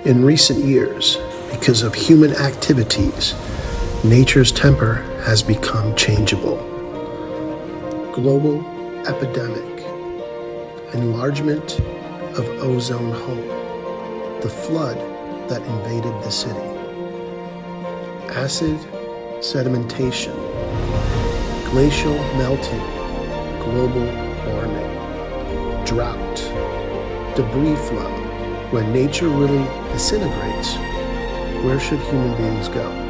In recent years, because of human activities, nature's temper has become changeable. Global epidemic, enlargement of ozone hole, the flood that invaded the city, acid sedimentation, glacial melting, global warming, drought, debris flow. When nature really disintegrates, where should human beings go?